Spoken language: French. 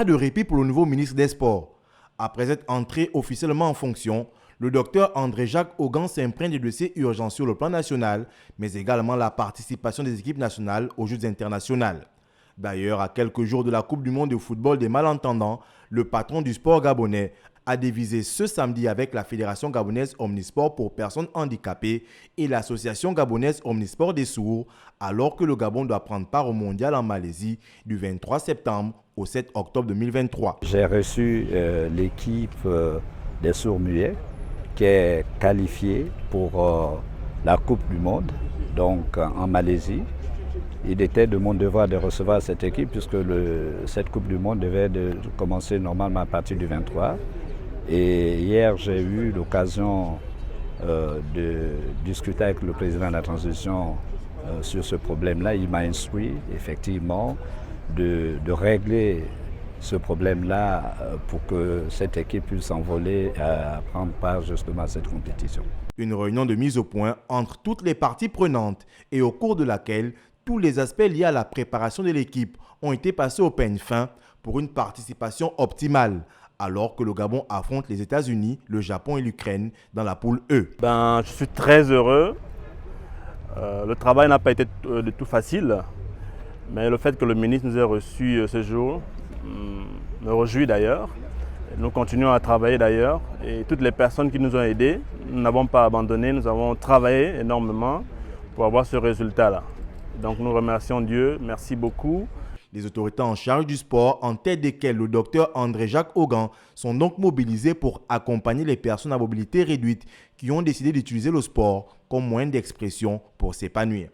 Pas de répit pour le nouveau ministre des Sports. Après être entré officiellement en fonction, le docteur André-Jacques Augan s'imprègne des dossiers urgents sur le plan national, mais également la participation des équipes nationales aux Jeux internationaux. D'ailleurs, à quelques jours de la Coupe du monde de football des malentendants, le patron du sport gabonais a dévisé ce samedi avec la Fédération gabonaise omnisport pour personnes handicapées et l'Association gabonaise omnisport des sourds, alors que le Gabon doit prendre part au mondial en Malaisie du 23 septembre au 7 octobre 2023. J'ai reçu l'équipe des sourds-muets qui est qualifiée pour la Coupe du monde, donc en Malaisie. Il était de mon devoir de recevoir cette équipe puisque cette Coupe du monde devait commencer normalement à partir du 23. Et hier, j'ai eu l'occasion de discuter avec le président de la transition sur ce problème-là. Il m'a instruit effectivement de régler ce problème-là pour que cette équipe puisse s'envoler à prendre part justement à cette compétition. Une réunion de mise au point entre toutes les parties prenantes et au cours de laquelle tous les aspects liés à la préparation de l'équipe ont été passés au peigne fin pour une participation optimale, alors que le Gabon affronte les États-Unis, le Japon et l'Ukraine dans la poule E. Je suis très heureux. Le travail n'a pas été de tout facile, mais le fait que le ministre nous ait reçus ce jour me réjouit d'ailleurs. Nous continuons à travailler d'ailleurs et toutes les personnes qui nous ont aidés, nous n'avons pas abandonné, nous avons travaillé énormément pour avoir ce résultat-là. Donc nous remercions Dieu, merci beaucoup. Les autorités en charge du sport, en tête desquelles le docteur André-Jacques Augan, sont donc mobilisées pour accompagner les personnes à mobilité réduite qui ont décidé d'utiliser le sport comme moyen d'expression pour s'épanouir.